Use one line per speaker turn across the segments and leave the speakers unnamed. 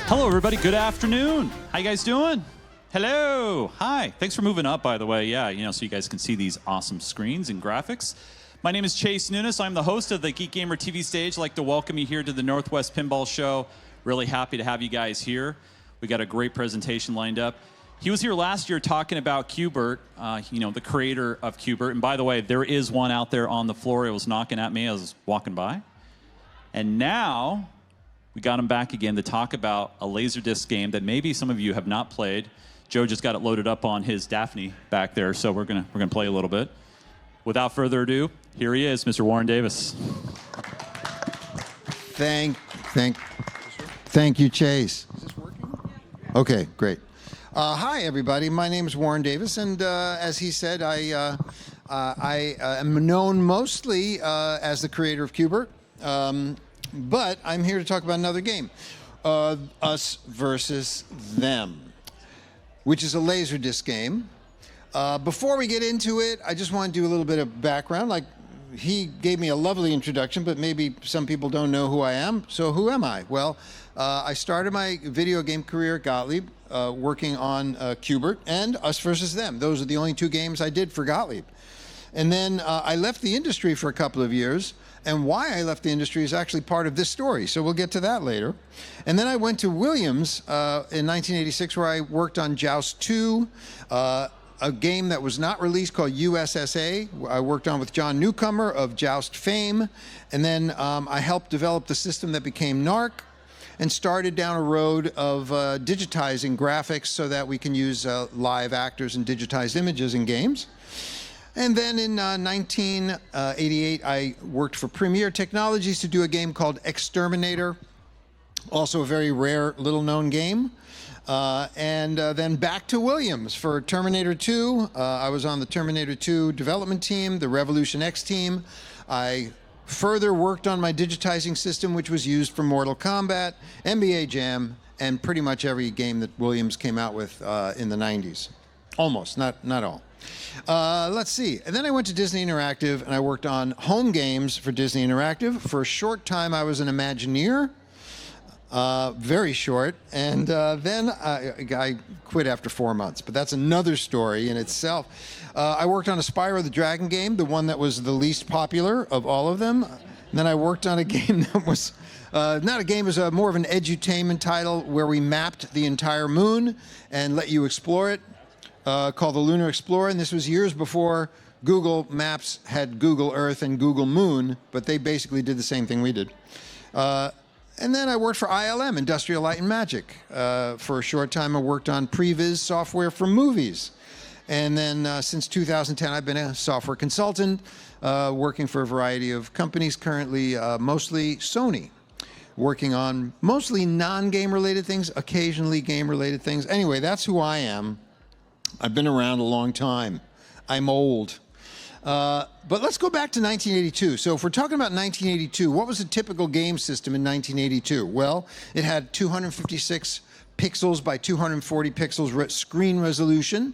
Hello, everybody. Good afternoon. How you guys doing? Hello. Hi. Thanks for moving up, by the way. Yeah, so you guys can see these awesome screens and graphics. My name is Chase Nunes. I'm the host of the Geek Gamer TV stage. I'd like to welcome you here to the Northwest Pinball Show. Really happy to have you guys here. We got a great presentation lined up. He was here last year talking about Q Bert, the creator of Q Bert. And by the way, there is one out there on the floor. It was knocking at me as I was walking by. And now we got him back again to talk about a Laserdisc game that maybe some of you have not played. Joe just got it loaded up on his Daphne back there, so we're gonna play a little bit. Without further ado, here he is, Mr. Warren Davis.
Thank you, Chase. Is this working? Okay, great. Hi, everybody. My name is Warren Davis, and as he said, I am known mostly as the creator of Q Bert. But I'm here to talk about another game, Us versus Them, which is a Laserdisc game. Before we get into it, I just want to do a little bit of background. Like, he gave me a lovely introduction, but maybe some people don't know who I am. So who am I? Well, I started my video game career at Gottlieb, working on Q Bert and Us versus Them. Those are the only two games I did for Gottlieb. And then I left the industry for a couple of years. And why I left the industry is actually part of this story, so we'll get to that later. And then I went to Williams in 1986, where I worked on Joust 2, a game that was not released called USSA. I worked on with John Newcomer of Joust fame. And then I helped develop the system that became NARC and started down a road of digitizing graphics so that we can use live actors and digitized images in games. And then in 1988, I worked for Premier Technologies to do a game called Exterminator, also a very rare, little-known game. And then back to Williams for Terminator 2. I was on the Terminator 2 development team, the Revolution X team. I further worked on my digitizing system, which was used for Mortal Kombat, NBA Jam, and pretty much every game that Williams came out with in the 90s. Almost, not all. Let's see. And then I went to Disney Interactive, and I worked on home games for Disney Interactive. For a short time, I was an Imagineer. Very short. And then I quit after 4 months. But that's another story in itself. I worked on a Spyro the Dragon game, the one that was the least popular of all of them. And then I worked on a game that was not a game, it was more of an edutainment title where we mapped the entire moon and let you explore it. Called the Lunar Explorer, and this was years before Google Maps had Google Earth and Google Moon, but they basically did the same thing we did. And then I worked for ILM, Industrial Light and Magic. For a short time, I worked on previs software for movies. And then since 2010, I've been a software consultant, working for a variety of companies, currently mostly Sony. Working on mostly non-game related things, occasionally game-related things. Anyway, that's who I am. I've been around a long time. I'm old. But let's go back to 1982. So if we're talking about 1982, what was a typical game system in 1982? Well, it had 256 pixels by 240 pixels screen resolution,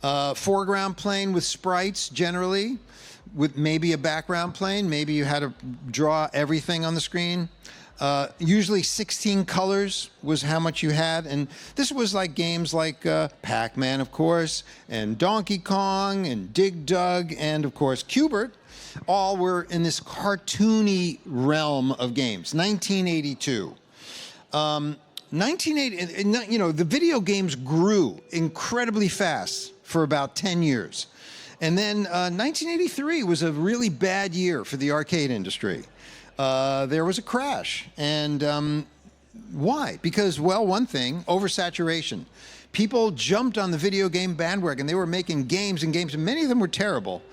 foreground plane with sprites generally, with maybe a background plane. Maybe you had to draw everything on the screen. Usually 16 colors was how much you had, and this was like games like Pac-Man, of course, and Donkey Kong, and Dig Dug, and of course Q Bert. All were in this cartoony realm of games. 1982. 1980, the video games grew incredibly fast for about 10 years. And then 1983 was a really bad year for the arcade industry. There was a crash. And why? Because, well, one thing, oversaturation. People jumped on the video game bandwagon. They were making games and games, and many of them were terrible.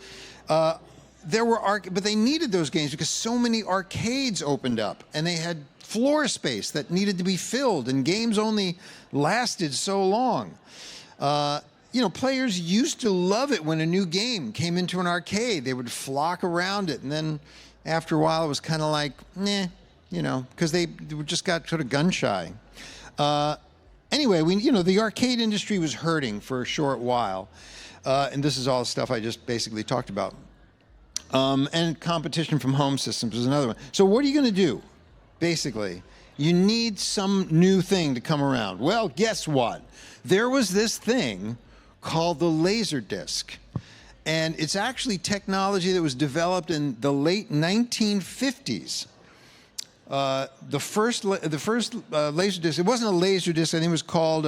But they needed those games because so many arcades opened up, and they had floor space that needed to be filled, and games only lasted so long. Players used to love it when a new game came into an arcade. They would flock around it, and then after a while, it was kind of like, because they just got sort of gun shy. Anyway, the arcade industry was hurting for a short while, and this is all the stuff I just basically talked about. And competition from home systems is another one. So what are you going to do, basically, You need some new thing to come around. Well, guess what? There was this thing called the Laserdisc. And it's actually technology that was developed in the late 1950s. The first Laserdisc, it wasn't a Laserdisc, I think it was called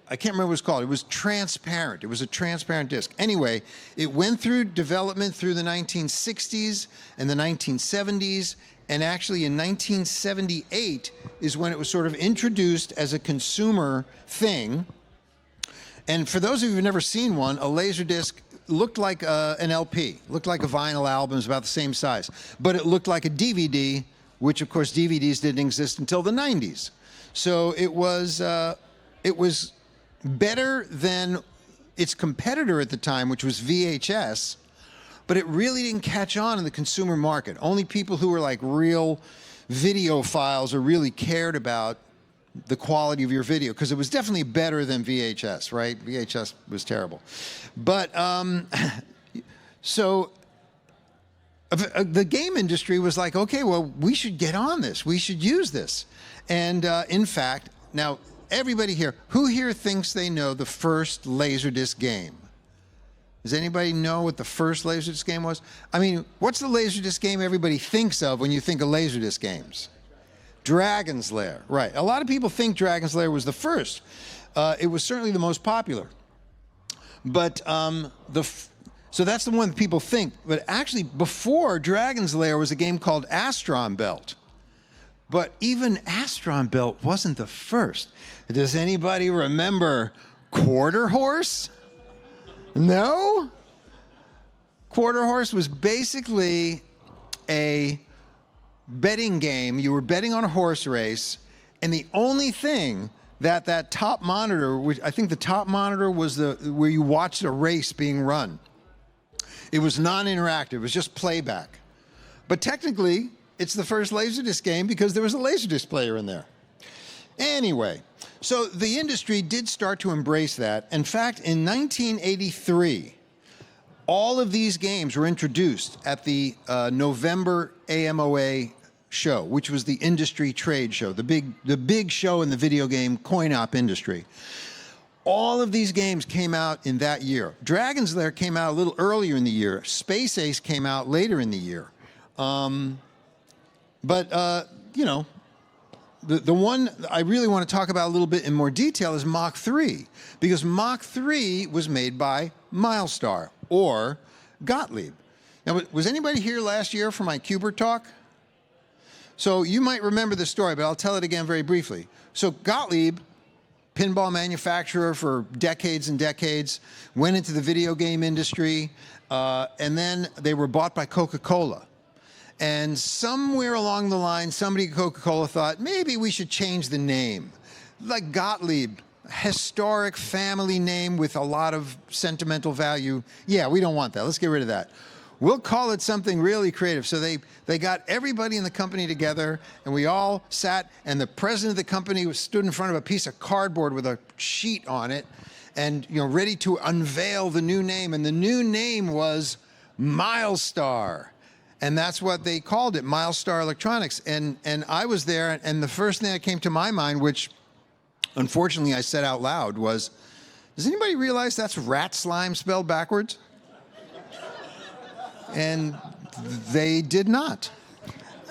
I can't remember what it was called. It was transparent. It was a transparent disc. Anyway, it went through development through the 1960s and the 1970s, and actually in 1978 is when it was sort of introduced as a consumer thing. And for those of you who've never seen one, a Laserdisc looked like an LP, looked like a vinyl album, it was about the same size. But it looked like a DVD, which of course DVDs didn't exist until the 90s. So it was better than its competitor at the time, which was VHS, but it really didn't catch on in the consumer market. Only people who were like real videophiles or really cared about the quality of your video, because it was definitely better than VHS, right? VHS was terrible. But so the game industry was like, okay, well, we should get on this. We should use this. And in fact, now, everybody here, who here thinks they know the first Laserdisc game? Does anybody know what the first Laserdisc game was? I mean, what's the Laserdisc game everybody thinks of when you think of Laserdisc games? Dragon's Lair, right. A lot of people think Dragon's Lair was the first. It was certainly the most popular. But so that's the one that people think. But actually, before Dragon's Lair was a game called Astron Belt. But even Astron Belt wasn't the first. Does anybody remember Quarter Horse? No? Quarter Horse was basically a betting game. You were betting on a horse race, and the only thing that top monitor, which I think the top monitor was where you watched a race being run. It was non-interactive. It was just playback. But technically, it's the first Laserdisc game because there was a Laserdisc player in there. Anyway, so the industry did start to embrace that. In fact, in 1983, all of these games were introduced at the November AMOA show, which was the industry trade show, the big show in the video game coin-op industry. All of these games came out in that year. Dragon's Lair came out a little earlier in the year. Space Ace came out later in the year. But you know, the one I really want to talk about a little bit in more detail is Mach 3, because Mach 3 was made by Milestar or Gottlieb. Now, was anybody here last year for my Q Bert talk? So you might remember the story, but I'll tell it again very briefly. So Gottlieb, pinball manufacturer for decades and decades, went into the video game industry, and then they were bought by Coca-Cola. And somewhere along the line, somebody at Coca-Cola thought, maybe we should change the name. Like Gottlieb, historic family name with a lot of sentimental value. Yeah, we don't want that. Let's get rid of that. We'll call it something really creative. So they got everybody in the company together, and we all sat, and the president of the company stood in front of a piece of cardboard with a sheet on it, and ready to unveil the new name. And the new name was Milestar. And that's what they called it, Milestar Electronics. And I was there, and the first thing that came to my mind, which unfortunately I said out loud, was, does anybody realize that's rat slime spelled backwards? And they did not.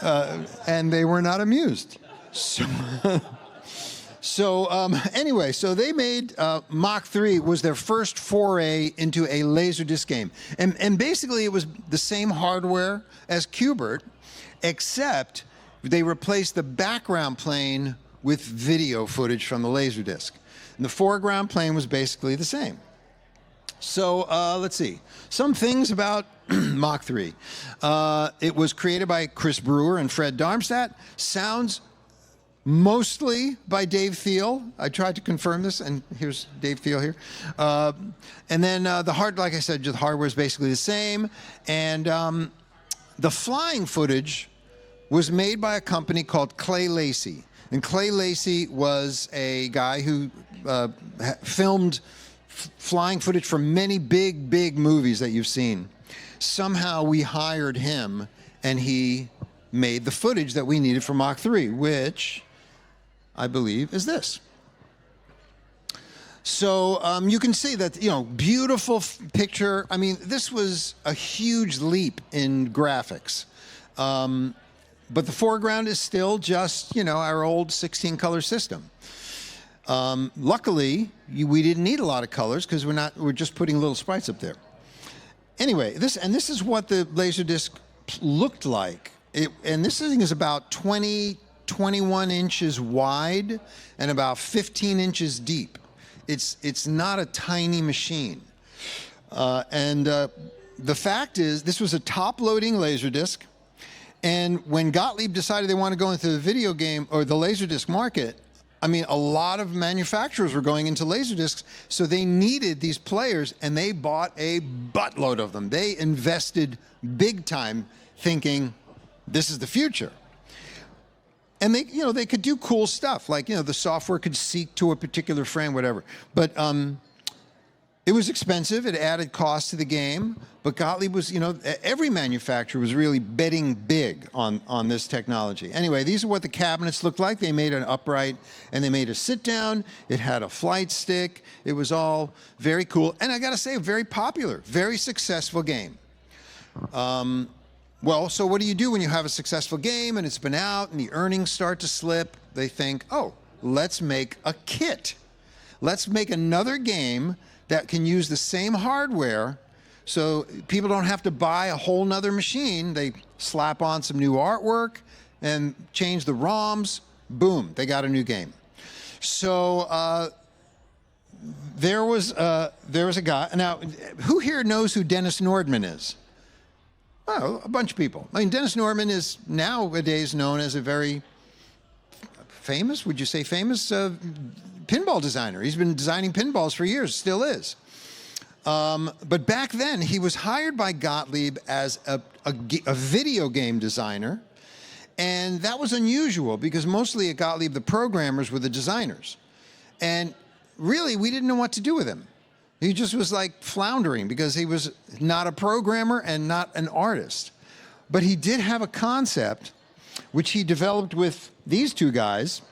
And they were not amused. Anyway, so they made Mach 3 was their first foray into a Laserdisc game. And basically it was the same hardware as Q Bert, except they replaced the background plane with video footage from the Laserdisc. And the foreground plane was basically the same. So let's see. Some things about Mach 3. It was created by Chris Brewer and Fred Darmstadt. Sounds mostly by Dave Thiel. I tried to confirm this, and here's Dave Thiel here. And then like I said, the hardware is basically the same. And the flying footage was made by a company called Clay Lacy. And Clay Lacy was a guy who filmed flying footage for many big movies that you've seen. Somehow we hired him, and he made the footage that we needed for Mach 3, which I believe, is this. So you can see that, beautiful picture. I mean, this was a huge leap in graphics. But the foreground is still just, our old 16-color system. Luckily, we didn't need a lot of colors because we're just putting little sprites up there. Anyway, this is what the Laserdisc looked like. And this thing is about 21 inches wide and about 15 inches deep. It's not a tiny machine. The fact is, this was a top-loading Laserdisc. And when Gottlieb decided they want to go into the video game or the Laserdisc market, I mean, a lot of manufacturers were going into Laserdiscs, so they needed these players, and they bought a buttload of them. They invested big time thinking, this is the future. And they could do cool stuff, like, the software could seek to a particular frame, whatever. But it was expensive. It added cost to the game. But Gottlieb was, every manufacturer was really betting big on this technology. Anyway, these are what the cabinets looked like. They made an upright and they made a sit down. It had a flight stick. It was all very cool. And I got to say, very popular, very successful game. Well, so what do you do when you have a successful game and it's been out and the earnings start to slip? They think, oh, let's make a kit. Let's make another game that can use the same hardware so people don't have to buy a whole nother machine. They slap on some new artwork and change the ROMs. Boom, they got a new game. So there was a guy. Now, who here knows who Dennis Nordman is? Oh, a bunch of people. I mean, Dennis Nordman is nowadays known as a very famous, would you say famous, pinball designer. He's been designing pinballs for years, still is. But back then, he was hired by Gottlieb as a video game designer. And that was unusual because mostly at Gottlieb, the programmers were the designers. And really, we didn't know what to do with him. He just was like floundering because he was not a programmer and not an artist. But he did have a concept which he developed with these two guys.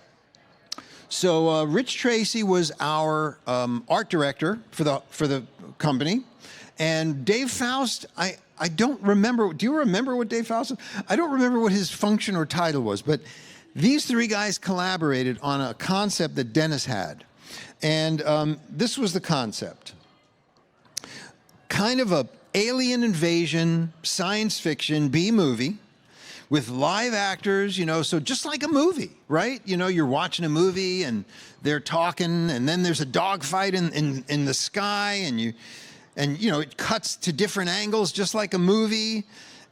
So Rich Tracy was our art director for the company. And Dave Faust, I don't remember. Do you remember what Dave Faust? I don't remember what his function or title was. But these three guys collaborated on a concept that Dennis had. And this was the concept. Kind of a alien invasion, science fiction, B-movie with live actors, so just like a movie, right? You're watching a movie and they're talking and then there's a dogfight in the sky and it cuts to different angles just like a movie.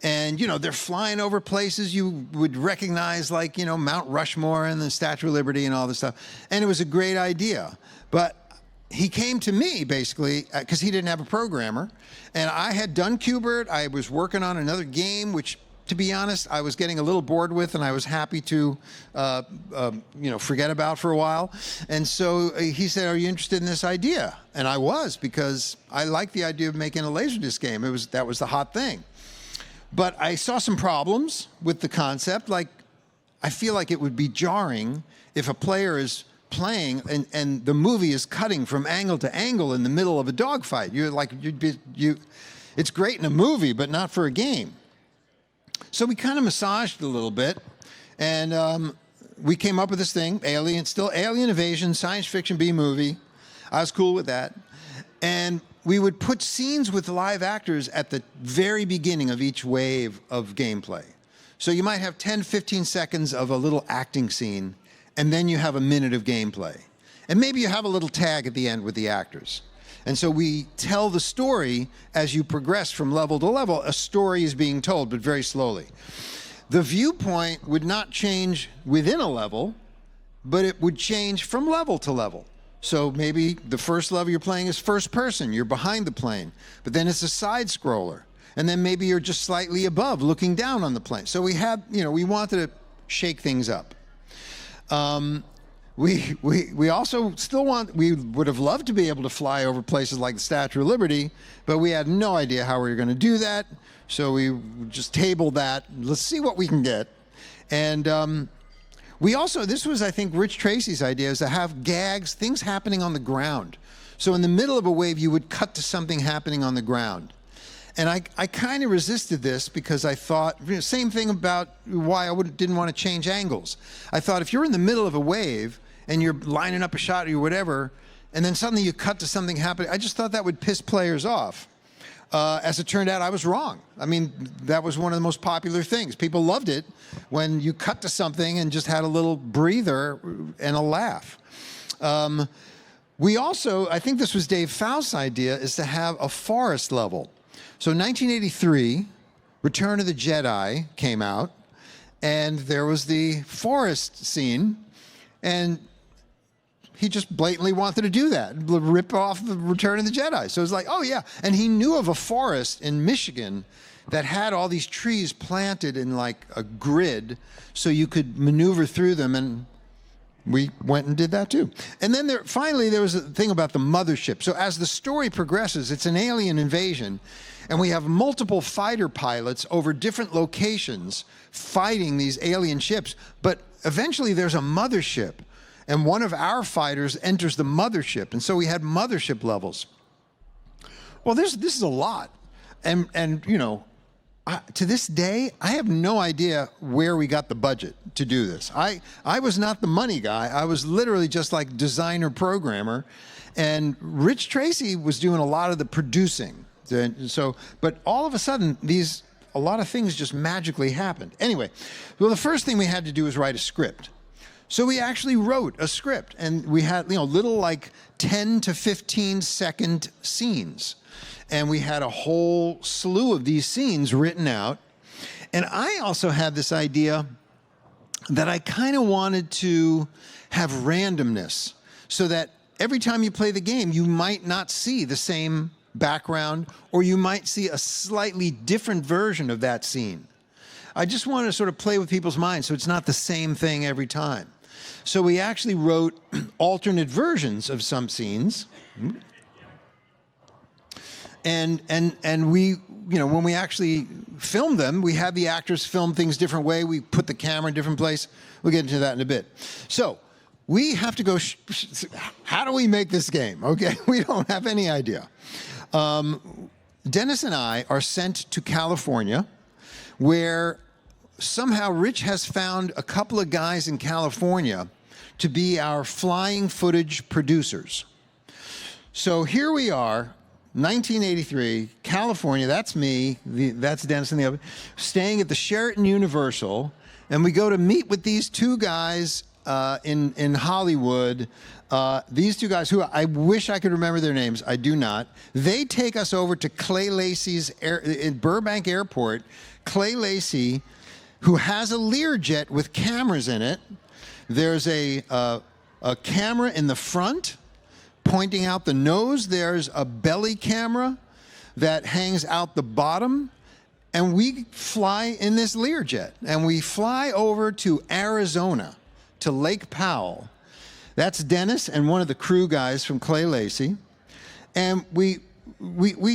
And, they're flying over places you would recognize like, Mount Rushmore and the Statue of Liberty and all this stuff. And it was a great idea. But he came to me basically because he didn't have a programmer. And I had done Q Bert. I was working on another game, which, to be honest, I was getting a little bored with and I was happy to, forget about for a while. And so he said, are you interested in this idea? And I was, because I liked the idea of making a Laserdisc game. That was the hot thing. But I saw some problems with the concept. Like, I feel like it would be jarring if a player is playing and the movie is cutting from angle to angle in the middle of a dogfight. It's great in a movie, but not for a game. So we kind of massaged it a little bit, and we came up with this thing, alien invasion, science fiction B-movie. I was cool with that. And we would put scenes with live actors at the very beginning of each wave of gameplay. So you might have 10, 15 seconds of a little acting scene, and then you have a minute of gameplay. And maybe you have a little tag at the end with the actors. And so we tell the story as you progress from level to level. A story is being told, but very slowly. The viewpoint would not change within a level, but it would change from level to level. So maybe the first level you're playing is first person, you're behind the plane, but then it's a side scroller. And then maybe you're just slightly above, looking down on the plane. So we wanted to shake things up. We also we would have loved to be able to fly over places like the Statue of Liberty, but we had no idea how we were going to do that. So we just tabled that. Let's see what we can get. And We also, this was, I think, Rich Tracy's idea, is to have gags, things happening on the ground. So in the middle of a wave, you would cut to something happening on the ground. And I kind of resisted this because I thought, same thing about why I didn't want to change angles. I thought if you're in the middle of a wave and you're lining up a shot or whatever, and then suddenly you cut to something happening, I just thought that would piss players off. As it turned out, I was wrong. I mean, that was one of the most popular things. People loved it when you cut to something and just had a little breather and a laugh. We also, I think this was Dave Faust's idea, is to have a forest level. So in 1983, Return of the Jedi came out, and there was the forest scene, and he just blatantly wanted to do that, rip off the Return of the Jedi. So it was like, oh yeah. And he knew of a forest in Michigan that had all these trees planted in like a grid so you could maneuver through them, and we went and did that too. And then finally there was a thing about the mothership. So as the story progresses, it's an alien invasion, and we have multiple fighter pilots over different locations fighting these alien ships, but eventually there's a mothership. And one of our fighters enters the mothership. And so we had mothership levels. Well, this is a lot. And you know, to this day, I have no idea where we got the budget to do this. I was not the money guy. I was literally just like designer programmer. And Rich Tracy was doing a lot of the producing. So, but all of a sudden, a lot of things just magically happened. Anyway, well, the first thing we had to do was write a script. So we actually wrote a script, and we had, little like 10 to 15 second scenes. And we had a whole slew of these scenes written out. And I also had this idea that I kind of wanted to have randomness so that every time you play the game, you might not see the same background, or you might see a slightly different version of that scene. I just want to sort of play with people's minds so it's not the same thing every time. So we actually wrote alternate versions of some scenes. And we, when we actually filmed them, we had the actors film things different way. We put the camera in a different place. We'll get into that in a bit. So we have to go, how do we make this game? Okay, we don't have any idea. Dennis and I are sent to California, where somehow Rich has found a couple of guys in California to be our flying footage producers. So here we are, 1983, California, that's me, that's Dennis and the other, staying at the Sheraton Universal, and we go to meet with these two guys in Hollywood. These two guys, who I wish I could remember their names, I do not. They take us over to Clay Lacy's in Burbank Airport. Clay Lacy, who has a Learjet with cameras in it. There's a camera in the front pointing out the nose. There's a belly camera that hangs out the bottom. And we fly in this Learjet. And we fly over to Arizona, to Lake Powell. That's Dennis and one of the crew guys from Clay Lacy. And we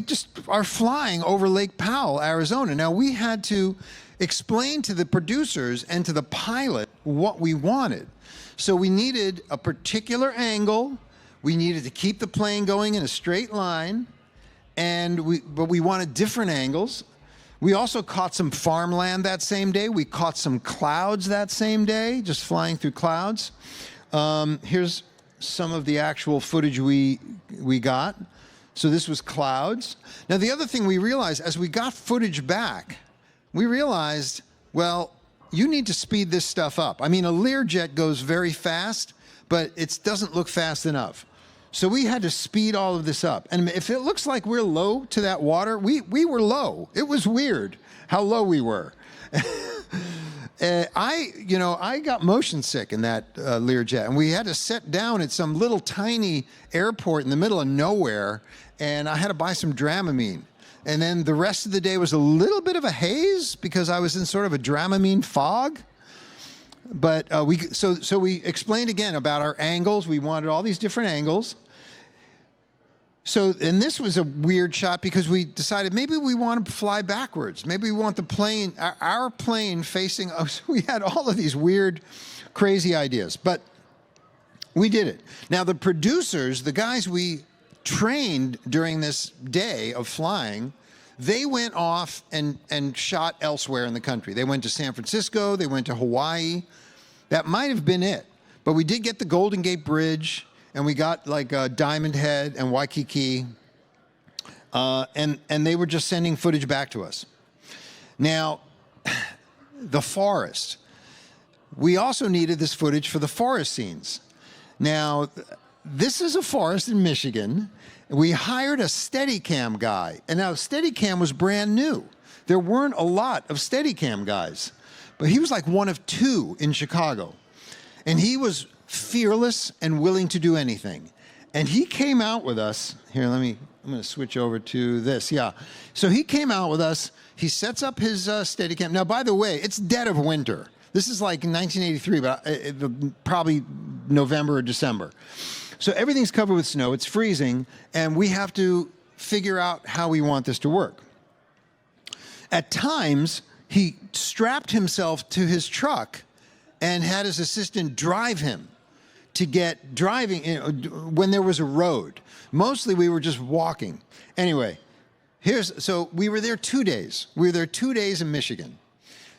just are flying over Lake Powell, Arizona. Now, we had to explain to the producers and to the pilot what we wanted. So we needed a particular angle. We needed to keep the plane going in a straight line. But we wanted different angles. We also caught some farmland that same day. We caught some clouds that same day, just flying through clouds. Here's some of the actual footage we got. So this was clouds. Now, the other thing we realized as we got footage back, we realized, well, you need to speed this stuff up. I mean, a Learjet goes very fast, but it doesn't look fast enough. So we had to speed all of this up. And if it looks like we're low to that water, we were low. It was weird how low we were. I got motion sick in that Learjet, and we had to sit down at some little tiny airport in the middle of nowhere, and I had to buy some Dramamine. And then the rest of the day was a little bit of a haze because I was in sort of a Dramamine fog. But so we explained again about our angles. We wanted all these different angles. So, and this was a weird shot because we decided maybe we want to fly backwards. Maybe we want the plane, our plane facing us. We had all of these weird crazy ideas. But we did it. Now, the producers, the guys we trained during this day of flying, they went off and shot elsewhere in the country. They went to San Francisco. They went to Hawaii. That might have been it. But we did get the Golden Gate Bridge, and we got like Diamond Head and Waikiki. And they were just sending footage back to us. Now, the forest. We also needed this footage for the forest scenes. Now, this is a forest in Michigan. We hired a Steadicam guy. And now Steadicam was brand new. There weren't a lot of Steadicam guys. But he was like one of two in Chicago. And he was fearless and willing to do anything. And he came out with us. Here, I'm going to switch over to this. Yeah. So he came out with us. He sets up his Steadicam. Now, by the way, it's dead of winter. This is like 1983, but probably November or December. So everything's covered with snow. It's freezing, and we have to figure out how we want this to work. At times, he strapped himself to his truck and had his assistant drive him to get driving when there was a road. Mostly we were just walking. Anyway, so we were there 2 days. We were there 2 days in Michigan.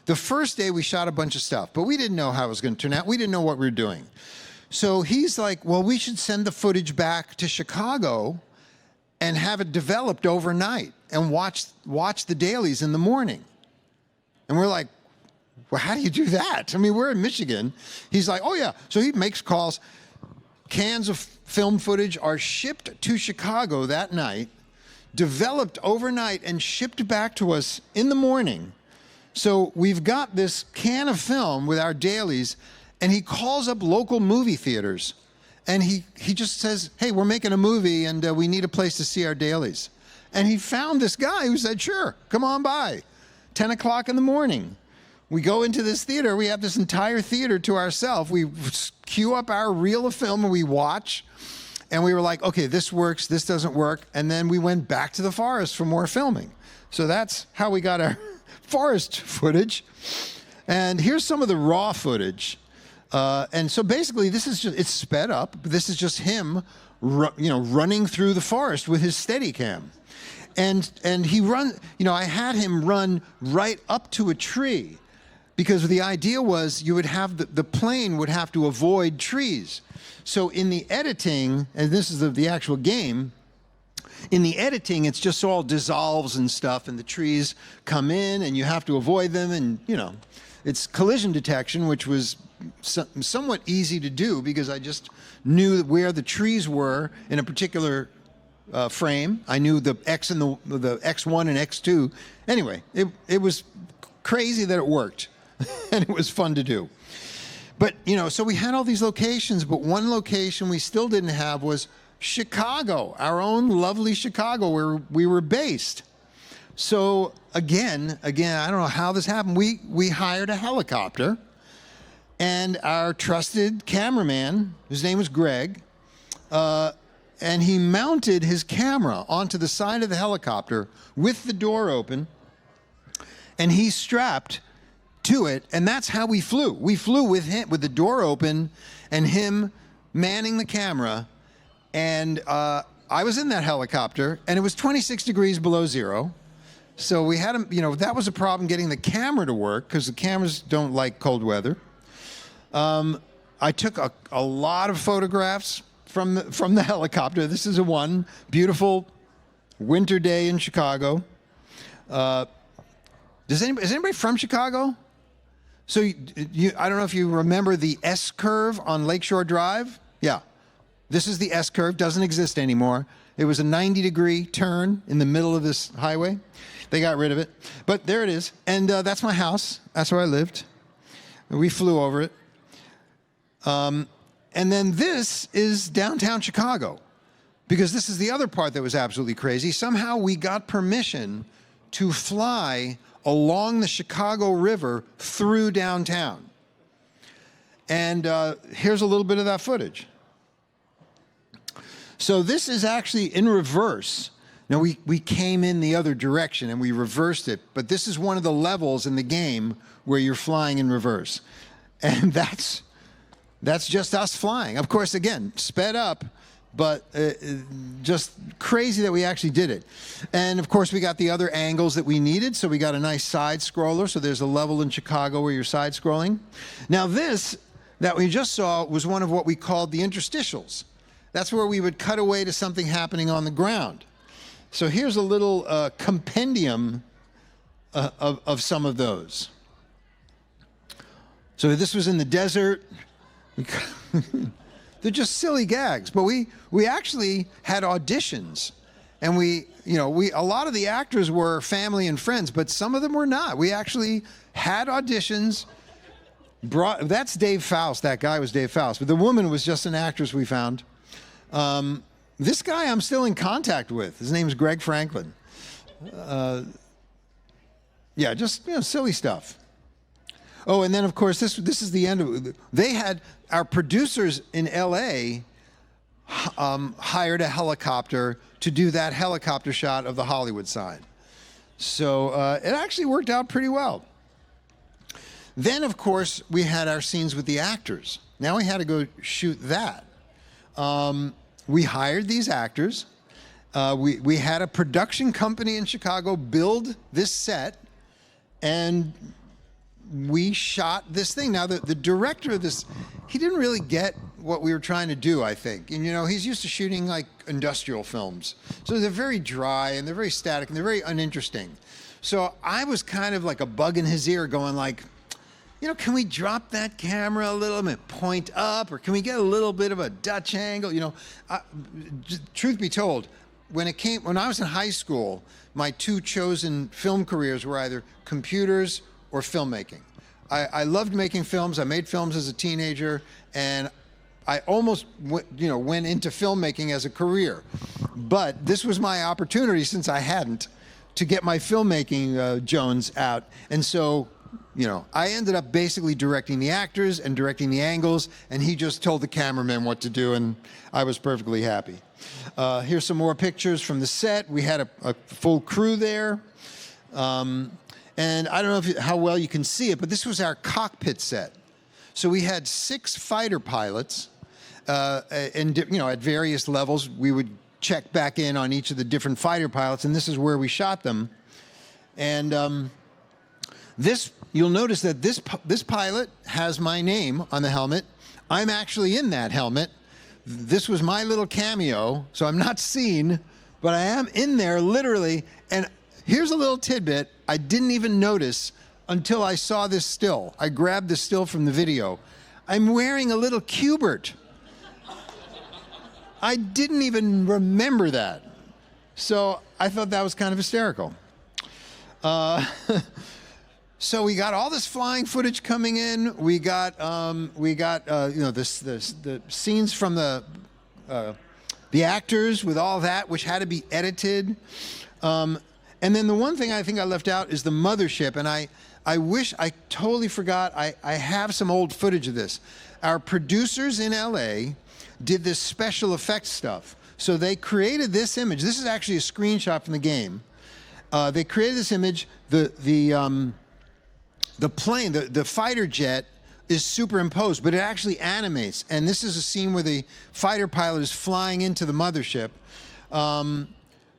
The first day we shot a bunch of stuff, but we didn't know how it was going to turn out. We didn't know what we were doing. So he's like, well, we should send the footage back to Chicago and have it developed overnight and watch the dailies in the morning. And we're like, well, how do you do that? I mean, we're in Michigan. He's like, oh, yeah. So he makes calls. Cans of film footage are shipped to Chicago that night, developed overnight, and shipped back to us in the morning. So we've got this can of film with our dailies, and he calls up local movie theaters. And he just says, hey, we're making a movie, and we need a place to see our dailies. And he found this guy who said, sure, come on by. 10 o'clock in the morning. We go into this theater. We have this entire theater to ourselves. We queue up our reel of film and we watch. And we were like, okay, this works, this doesn't work. And then we went back to the forest for more filming. So that's how we got our forest footage. And here's some of the raw footage. And so basically this is just, it's sped up. This is just him, running through the forest with his Steadicam. And he I had him run right up to a tree. Because the idea was you would have the plane would have to avoid trees. So in the editing, and this is the actual game, in the editing, it's just all dissolves and stuff, and the trees come in, and you have to avoid them, and, it's collision detection, which was somewhat easy to do because I just knew where the trees were in a particular frame. I knew the X and the X1 and X2. Anyway, it was crazy that it worked. And it was fun to do. But, so we had all these locations, but one location we still didn't have was Chicago, our own lovely Chicago, where we were based. So again, I don't know how this happened. We hired a helicopter, and our trusted cameraman, his name was Greg, and he mounted his camera onto the side of the helicopter with the door open, and he strapped to it, and that's how we flew. We flew with him, with the door open, and him manning the camera. And I was in that helicopter, and it was 26 degrees below zero. So we had him, that was a problem getting the camera to work because the cameras don't like cold weather. I took a lot of photographs from the helicopter. This is one beautiful winter day in Chicago. Is anybody from Chicago? So I don't know if you remember the S curve on Lakeshore Drive. Yeah, this is the S curve. Doesn't exist anymore. It was a 90-degree turn in the middle of this highway. They got rid of it, but there it is. And that's my house. That's where I lived. We flew over it. And then this is downtown Chicago, because this is the other part that was absolutely crazy. Somehow we got permission to fly along the Chicago River through downtown. And here's a little bit of that footage. So this is actually in reverse. Now, we came in the other direction and we reversed it, but this is one of the levels in the game where you're flying in reverse. And that's That's just us flying. Of course, again, sped up, but just crazy that we actually did it. And of course, we got the other angles that we needed. So we got a nice side scroller. So there's a level in Chicago where you're side scrolling. Now this that we just saw was one of what we called the interstitials. That's where we would cut away to something happening on the ground. So here's a little compendium of some of those. So this was in the desert. They're just silly gags, but we actually had auditions, and a lot of the actors were family and friends, but some of them were not. We actually had auditions. That's Dave Faust. That guy was Dave Faust, but the woman was just an actress we found. This guy I'm still in contact with. His name's Greg Franklin. Yeah, just silly stuff. Oh, and then of course this is the end of it. They had our producers in L.A. Hired a helicopter to do that helicopter shot of the Hollywood side. So it actually worked out pretty well. Then of course we had our scenes with the actors. Now we had to go shoot that. We hired these actors. We had a production company in Chicago build this set, and we shot this thing. Now, the director of this, he didn't really get what we were trying to do, I think. And, he's used to shooting, like, industrial films. So they're very dry, and they're very static, and they're very uninteresting. So I was kind of like a bug in his ear going like, can we drop that camera a little bit, point up, or can we get a little bit of a Dutch angle? Truth be told, when I was in high school, my two chosen film careers were either computers or filmmaking. I loved making films. I made films as a teenager, and I almost went into filmmaking as a career. But this was my opportunity, since I hadn't, to get my filmmaking Jones out. And so, I ended up basically directing the actors and directing the angles, and he just told the cameraman what to do, and I was perfectly happy. Here's some more pictures from the set. We had a full crew there. And I don't know how well you can see it, but this was our cockpit set. So we had 6 fighter pilots, and at various levels. We would check back in on each of the different fighter pilots, and this is where we shot them. And you'll notice that this pilot has my name on the helmet. I'm actually in that helmet. This was my little cameo, so I'm not seen, but I am in there literally. And here's a little tidbit I didn't even notice until I saw this still. I grabbed the still from the video. I'm wearing a little Q Bert. I didn't even remember that. So I thought that was kind of hysterical. So we got all this flying footage coming in. We got the scenes from the actors with all that, which had to be edited. And then the one thing I think I left out is the mothership, and I wish I totally forgot. I have some old footage of this. Our producers in LA did this special effects stuff. So they created this image. This is actually a screenshot from the game. They created this image. The plane, the fighter jet, is superimposed, but it actually animates. And this is a scene where the fighter pilot is flying into the mothership.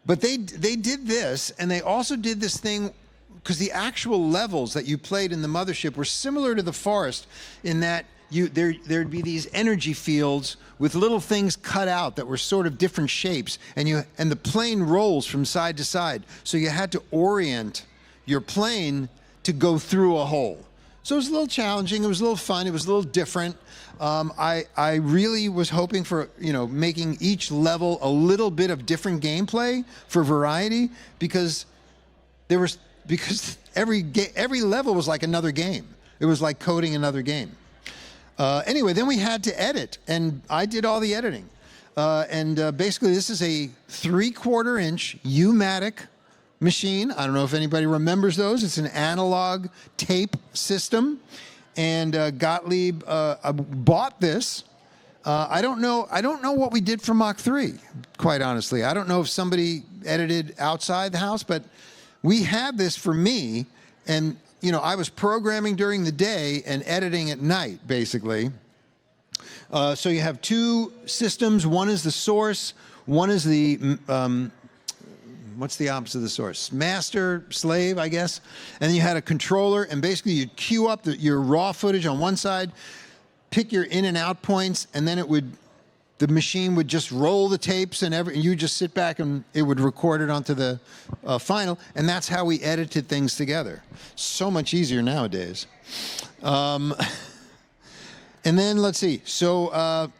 But they did this, and they also did this thing, because the actual levels that you played in the mothership were similar to the forest, in that there'd be these energy fields with little things cut out that were sort of different shapes, and the plane rolls from side to side. So you had to orient your plane to go through a hole. So it was a little challenging. It was a little fun. It was a little different. I really was hoping for, making each level a little bit of different gameplay for variety, because every level was like another game. It was like coding another game. Anyway, then we had to edit, and I did all the editing. Basically, this is a 3/4-inch U-matic machine. I don't know if anybody remembers those. It's an analog tape system, and Gottlieb bought this. I don't know what we did for Mach 3, quite honestly. I don't know if somebody edited outside the house, but we had this for me, and I was programming during the day and editing at night, basically. So you have two systems. One is the source. One is the, what's the opposite of the source? Master, slave, I guess. And then you had a controller, and basically you'd queue up your raw footage on one side, pick your in and out points, and then the machine would just roll the tapes, and you just sit back and it would record it onto the final. And that's how we edited things together. So much easier nowadays. And then let's see. So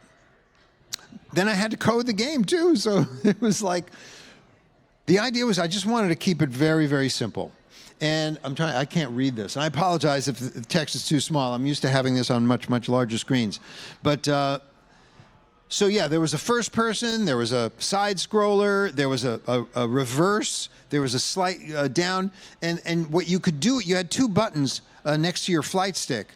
then I had to code the game too. So it was like, the idea was I just wanted to keep it very, very simple. And I can't read this. I apologize if the text is too small. I'm used to having this on much, much larger screens. But so yeah, there was a first person, there was a side scroller, there was a reverse, there was a slight down. And what you could do, you had two buttons next to your flight stick.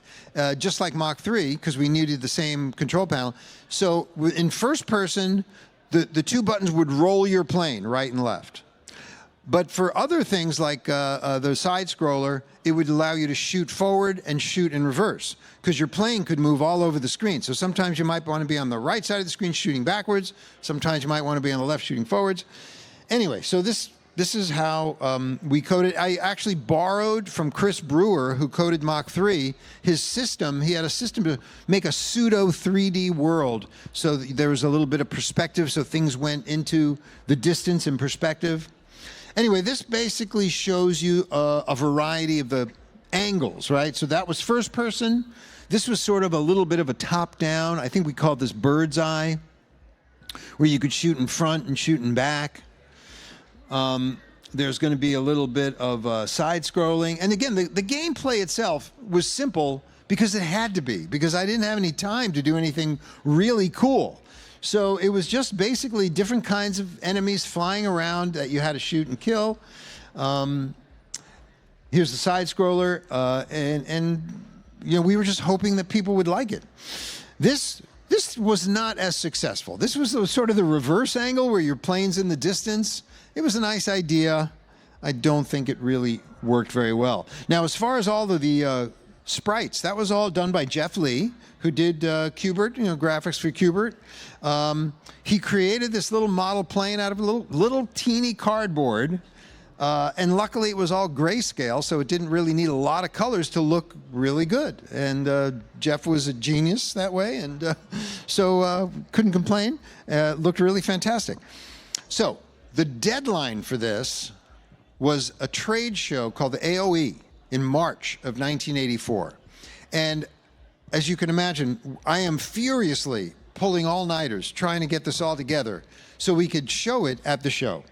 Just like Mach 3, because we needed the same control panel. So in first person, the two buttons would roll your plane right and left. But for other things like the side scroller, it would allow you to shoot forward and shoot in reverse, because your plane could move all over the screen. So sometimes you might want to be on the right side of the screen shooting backwards. Sometimes you might want to be on the left shooting forwards. Anyway, so this is how we coded. I actually borrowed from Chris Brewer, who coded Mach 3, his system. He had a system to make a pseudo 3D world. So there was a little bit of perspective, so things went into the distance and perspective. Anyway, this basically shows you a variety of the angles, right? So that was first person. This was sort of a little bit of a top down. I think we called this bird's eye, where you could shoot in front and shoot in back. There's going to be a little bit of side scrolling. And again, the gameplay itself was simple because it had to be, because I didn't have any time to do anything really cool. So it was just basically different kinds of enemies flying around that you had to shoot and kill. Here's the side scroller, and you know, we were just hoping that people would like it. This was not as successful. This was sort of the reverse angle where your plane's in the distance. It was a nice idea. I don't think it really worked very well. Now, as far as all of the sprites, that was all done by Jeff Lee, who did Q Bert, graphics for Q Bert. He created this little model plane out of a little teeny cardboard, and luckily it was all grayscale, so it didn't really need a lot of colors to look really good. And Jeff was a genius that way, and so couldn't complain. Looked really fantastic. So the deadline for this was a trade show called the AOE in March of 1984. And as you can imagine, I am furiously pulling all-nighters, trying to get this all together so we could show it at the show.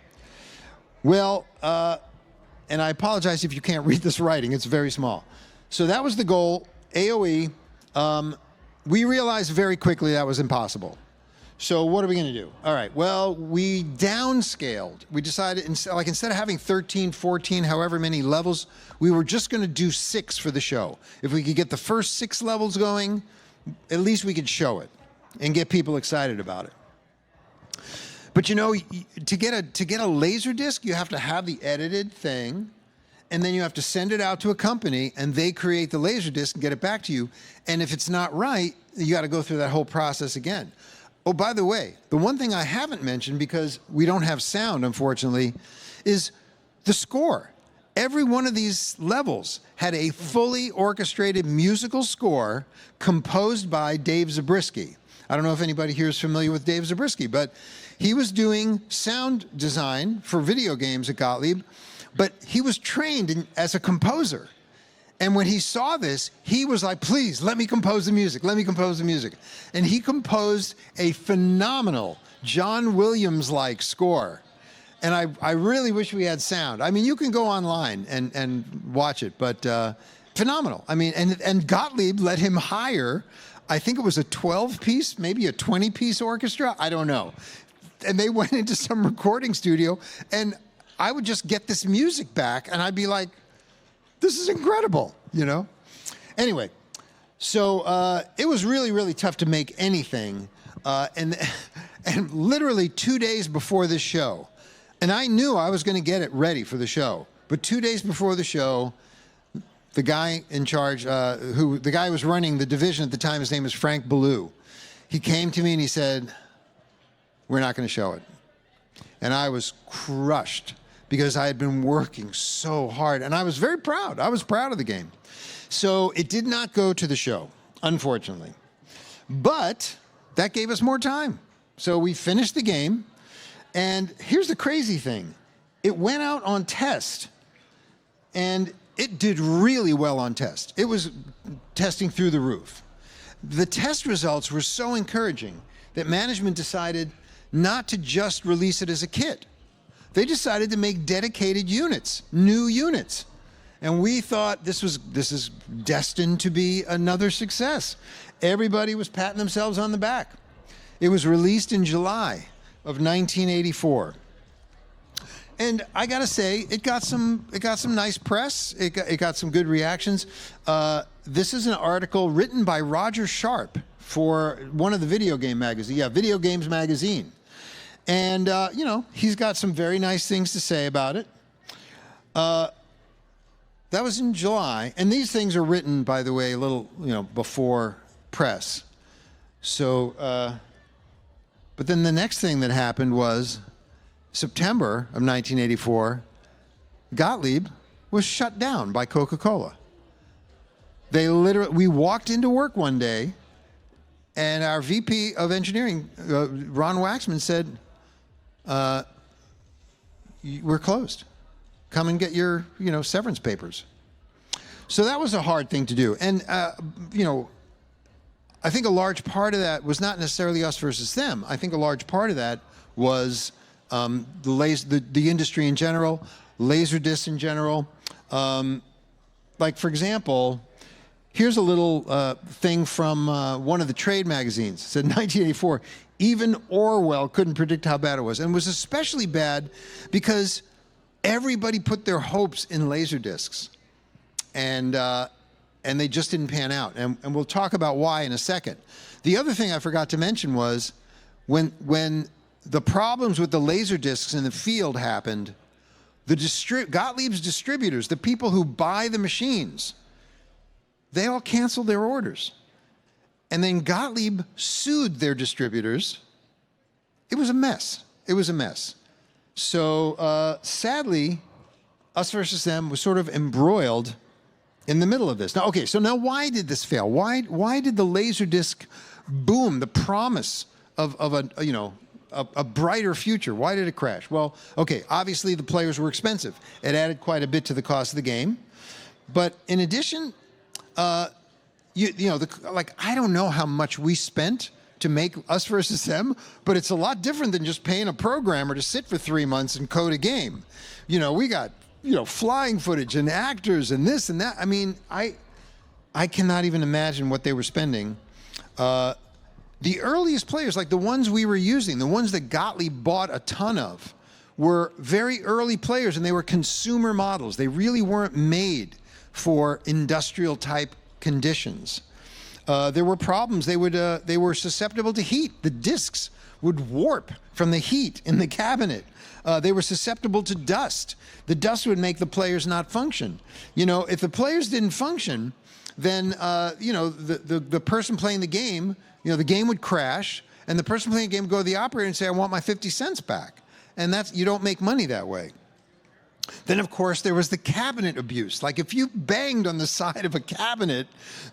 Well, and I apologize if you can't read this writing, it's very small. So that was the goal, AOE. We realized very quickly that was impossible. So what are we going to do? All right, well, we downscaled. We decided, instead of having 13, 14, however many levels, we were just going to do 6 for the show. If we could get the first 6 levels going, at least we could show it and get people excited about it. But to get a Laserdisc, you have to have the edited thing, and then you have to send it out to a company, and they create the Laserdisc and get it back to you. And if it's not right, you got to go through that whole process again. Oh, by the way, the one thing I haven't mentioned, because we don't have sound, unfortunately, is the score. Every one of these levels had a fully orchestrated musical score composed by Dave Zabriskie. I don't know if anybody here is familiar with Dave Zabriskie, but he was doing sound design for video games at Gottlieb, but he was trained as a composer. And when he saw this, he was like, please, let me compose the music. Let me compose the music. And he composed a phenomenal John Williams-like score. And I really wish we had sound. I mean, you can go online and watch it, but phenomenal. I mean, and Gottlieb let him hire, I think it was a 12-piece, maybe a 20-piece orchestra. I don't know. And they went into some recording studio, and I would just get this music back, and I'd be like, this is incredible, Anyway, so it was really, really tough to make anything. And literally 2 days before this show, and I knew I was going to get it ready for the show, but 2 days before the show, the guy in charge, the guy who was running the division at the time, his name is Frank Ballou. he came to me and he said, "We're not going to show it." And I was crushed because I had been working so hard, and I was very proud. I was proud of the game. So it did not go to the show, unfortunately. But that gave us more time. So we finished the game, and here's the crazy thing. It went out on test, and it did really well on test. It was testing through the roof. The test results were so encouraging that management decided not to just release it as a kit. They decided to make dedicated units, new units. And we thought this is destined to be another success. Everybody was patting themselves on the back. It was released in July of 1984. And I gotta say, it got some nice press. It got some good reactions. This is an article written by Roger Sharp for one of the video game magazines. Yeah, Video Games Magazine. And you know, he's got some very nice things to say about it. That was in July, and these things are written, by the way, a little, you know, before press. So, but then the next thing that happened was September of 1984, Gottlieb was shut down by Coca-Cola. We walked into work one day, and our VP of engineering, Ron Waxman, said, "We're closed. Come and get your, you know, severance papers." So that was a hard thing to do. And, you know, I think a large part of that was not necessarily us versus them. I think a large part of that was the industry in general, Laserdisc in general. Like, for example, here's a little thing from one of the trade magazines. It said, 1984, even Orwell couldn't predict how bad it was. And it was especially bad because everybody put their hopes in Laserdiscs. And they just didn't pan out. And we'll talk about why in a second. The other thing I forgot to mention was when the problems with the Laserdiscs in the field happened, Gottlieb's distributors, the people who buy the machines, they all canceled their orders. And then Gottlieb sued their distributors. It was a mess. It was a mess. So sadly, us versus them was sort of embroiled in the middle of this. Now, okay, so now why did this fail? Why did the Laserdisc boom, the promise of a brighter future, why did it crash? Well, okay, obviously the players were expensive. It added quite a bit to the cost of the game. But in addition, I don't know how much we spent to make Us versus Them, but it's a lot different than just paying a programmer to sit for 3 months and code a game. You know, we got, flying footage and actors and this and that. I mean, I cannot even imagine what they were spending. The earliest players, like the ones we were using, the ones that Gottlieb bought a ton of, were very early players, and they were consumer models. They really weren't made for industrial type conditions. There were problems. They were susceptible to heat. The discs would warp from the heat in the cabinet. They were susceptible to dust. The dust would make the players not function. If the players didn't function, then the person playing the game, the game would crash, and the person playing the game would go to the operator and say, "I want my 50 cents back." And you don't make money that way. Then, of course, there was the cabinet abuse. Like, if you banged on the side of a cabinet,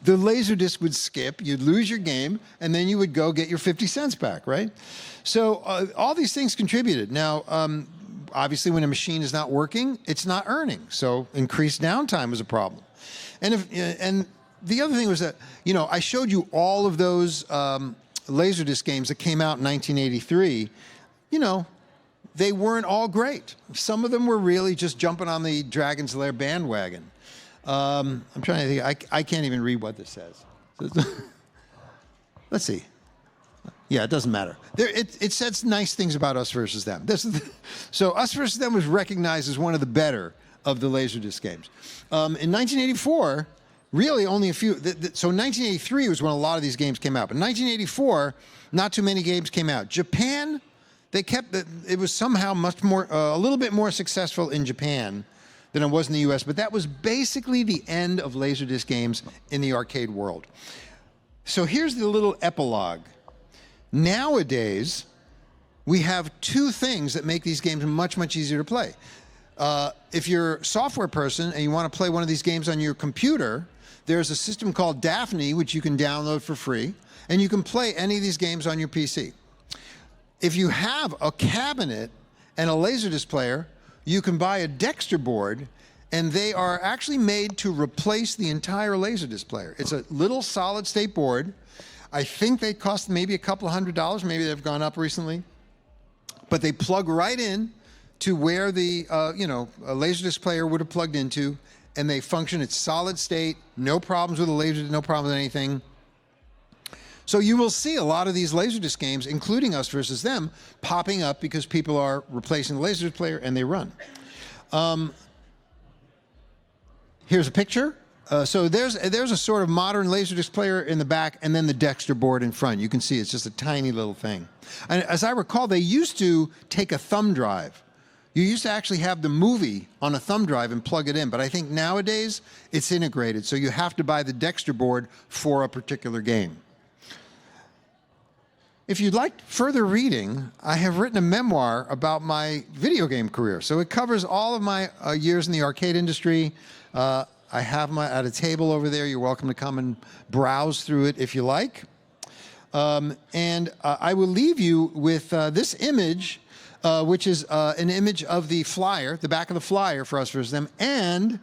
the Laserdisc would skip, you'd lose your game, and then you would go get your 50 cents back, right? So all these things contributed. Now, obviously, when a machine is not working, it's not earning. So increased downtime was a problem. And the other thing was that, I showed you all of those Laserdisc games that came out in 1983. They weren't all great. Some of them were really just jumping on the Dragon's Lair bandwagon. I'm trying to think. I can't even read what this says. Let's see. Yeah, it doesn't matter. It says nice things about Us versus Them. So Us versus Them was recognized as one of the better of the Laserdisc games. In 1984, really only a few. So 1983 was when a lot of these games came out. But in 1984, not too many games came out. Japan, it was somehow much more, a little bit more successful in Japan than it was in the US, but that was basically the end of Laserdisc games in the arcade world. So here's the little epilogue Nowadays, we have two things that make these games much, much easier to play. If you're a software person and you want to play one of these games on your computer, there's a system called Daphne, which you can download for free, and you can play any of these games on your PC. If you have a cabinet and a Laserdisc player, you can buy a Dexter board, and they are actually made to replace the entire Laserdisc player. It's a little solid-state board. I think they cost maybe a couple of $100. Maybe they've gone up recently. But they plug right in to where the a Laserdisc player would have plugged into, and they function. It's solid state, no problems with the Laserdisc, no problems with anything. So you will see a lot of these Laserdisc games, including Us versus Them, popping up because people are replacing the Laserdisc player and they run. Here's a picture. So there's a sort of modern Laserdisc player in the back, and then the Dexter board in front. You can see it's just a tiny little thing. And as I recall, they used to take a thumb drive. You used to actually have the movie on a thumb drive and plug it in, but I think nowadays it's integrated, so you have to buy the Dexter board for a particular game. If you'd like further reading, I have written a memoir about my video game career. So it covers all of my years in the arcade industry. I have them at a table over there. You're welcome to come and browse through it if you like. I will leave you with this image, which is an image of the flyer, the back of the flyer for Us versus Them, and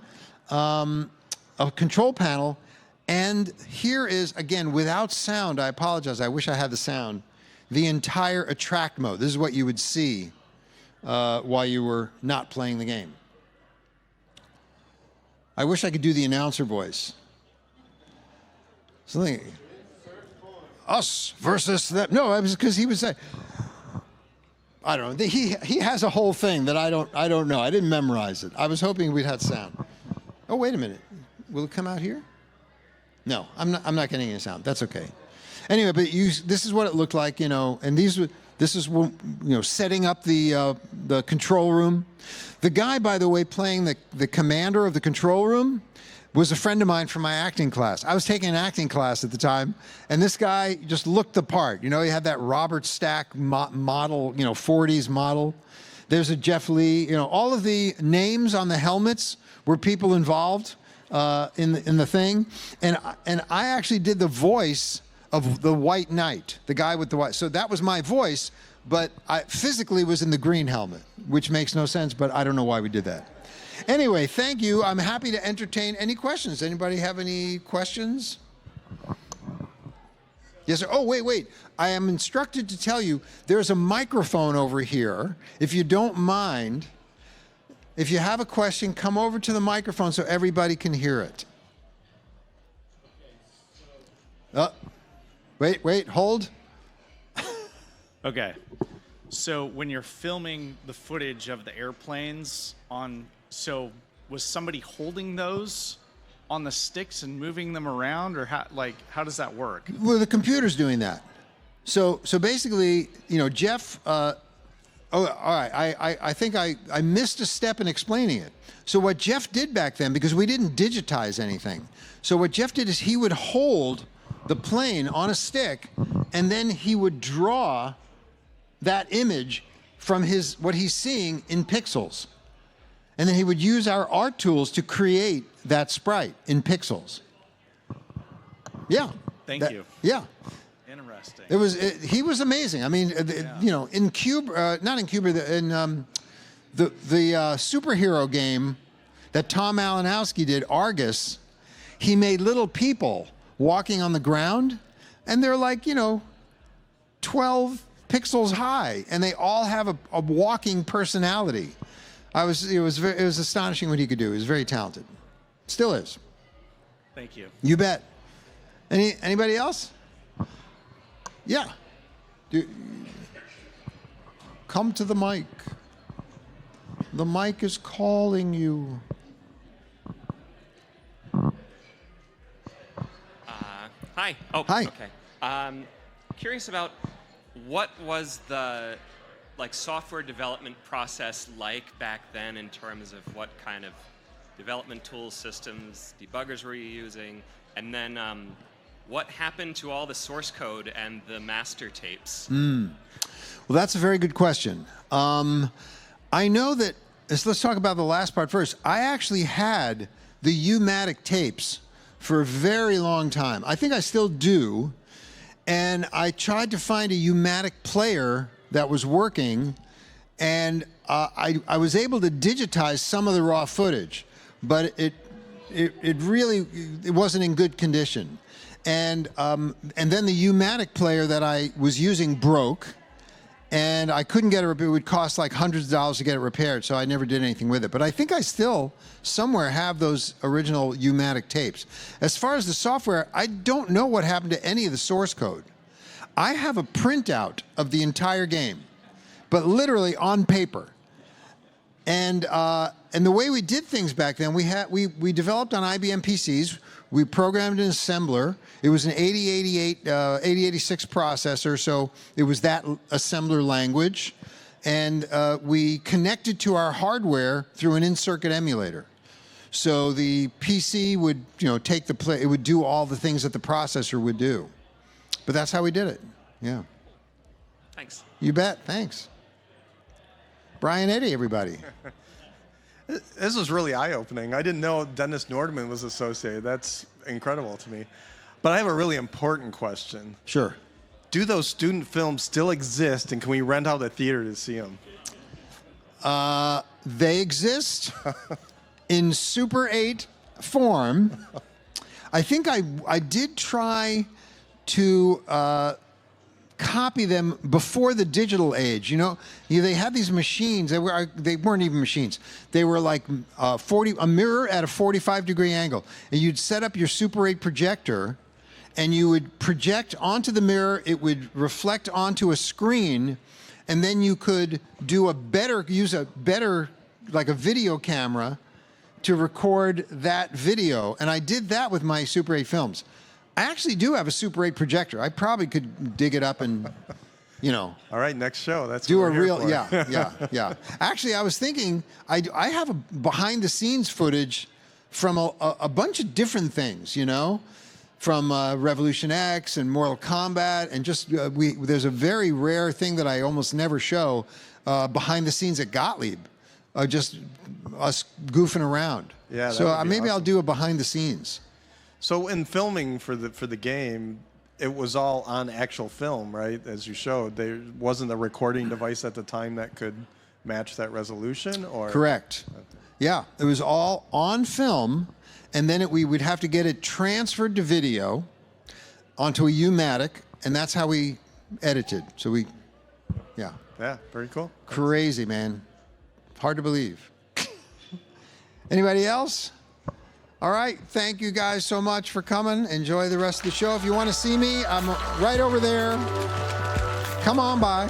a control panel. And here is, again, without sound, I apologize, I wish I had the sound, the entire attract mode. This is what you would see while you were not playing the game. I wish I could do the announcer voice. Something. Us versus them. No, it was because he was saying, I don't know. He has a whole thing that I don't know. I didn't memorize it. I was hoping we'd have sound. Oh, wait a minute. Will it come out here? No, I'm not getting any sound. That's okay. Anyway, but this is what it looked like, and this is setting up the control room. The guy, by the way, playing the commander of the control room was a friend of mine from my acting class. I was taking an acting class at the time, and this guy just looked the part. He had that Robert Stack model, 40s model. There's a Jeff Lee. All of the names on the helmets were people involved in the thing, and I actually did the voice of the White Knight, the guy with the white. So that was my voice, but I physically was in the green helmet, which makes no sense, but I don't know why we did that. Anyway, thank you. I'm happy to entertain any questions. Anybody have any questions? Yes, sir. Oh, wait. I am instructed to tell you there's a microphone over here. If you don't mind, if you have a question, come over to the microphone so everybody can hear it. Wait, hold.
Okay. So when you're filming the footage of the airplanes so was somebody holding those on the sticks and moving them around, or how does that work?
Well, the computer's doing that. So basically, Jeff, all right, I think I missed a step in explaining it. So what Jeff did back then, because we didn't digitize anything, so what Jeff did is he would hold the plane on a stick, and then he would draw that image from what he's seeing in pixels. And then he would use our art tools to create that sprite in pixels. Yeah.
Thank you.
Yeah.
Interesting.
He was amazing. I mean, in Cuba, not in Cuba, in the superhero game that Tom Malinowski did, Argus, he made little people walking on the ground, and they're like, 12 pixels high, and they all have a walking personality. It was astonishing what he could do. He was very talented. Still is.
Thank you.
You bet. Anybody else? Yeah. Come to the mic. The mic is calling you.
Hi. Oh,
Hi.
Okay. Curious about what was the software development process like back then in terms of what kind of development tools, systems, debuggers were you using, and then what happened to all the source code and the master tapes?
Well, that's a very good question. I know that, let's talk about the last part first. I actually had the U-matic tapes for a very long time. I think I still do. And I tried to find a U-matic player that was working, and I was able to digitize some of the raw footage, but it really wasn't in good condition. And then the U-matic player that I was using broke, and I couldn't get it. It would cost like hundreds of dollars to get it repaired, so I never did anything with it. But I think I still somewhere have those original U-matic tapes. As far as the software, I don't know what happened to any of the source code. I have a printout of the entire game, but literally on paper. And the way we did things back then, we developed on IBM PCs. We programmed an assembler. It was an 8086 processor, so it was that assembler language. And we connected to our hardware through an in-circuit emulator. So the PC would, take the play. It would do all the things that the processor would do. But that's how we did it. Yeah.
Thanks.
You bet. Thanks. Brian Eddy, everybody.
This was really eye-opening. I didn't know Dennis Nordman was associated. That's incredible to me. But I have a really important question.
Sure.
Do those student films still exist, and can we rent out a theater to see them?
They exist in Super 8 form. I think I did try to copy them before the digital age. They had these machines. They weren't even machines. They were like a mirror at a 45-degree angle, and you'd set up your Super 8 projector, and you would project onto the mirror. It would reflect onto a screen, and then you could use a better, like a video camera, to record that video. And I did that with my Super 8 films. I actually do have a Super 8 projector. I probably could dig it up and,
All right, next show. That's
do
what
a
we're here
real,
for.
yeah. Actually, I was thinking, I have a behind-the-scenes footage from a bunch of different things, from Revolution X and Mortal Kombat, and just there's a very rare thing that I almost never show behind the scenes at Gottlieb, just us goofing around.
Yeah, that
so
would be
maybe I'll
awesome.
do a behind the scenes.
So in filming for the game, it was all on actual film, right? As you showed, there wasn't a recording device at the time that could match that resolution, or
Correct. Yeah, it was all on film, and then we would have to get it transferred to video onto a U-matic, and that's how we edited. So yeah,
very cool.
crazy, man. Hard to believe. Anybody else? All right, thank you guys so much for coming. Enjoy the rest of the show. If you want to see me, I'm right over there. Come on by.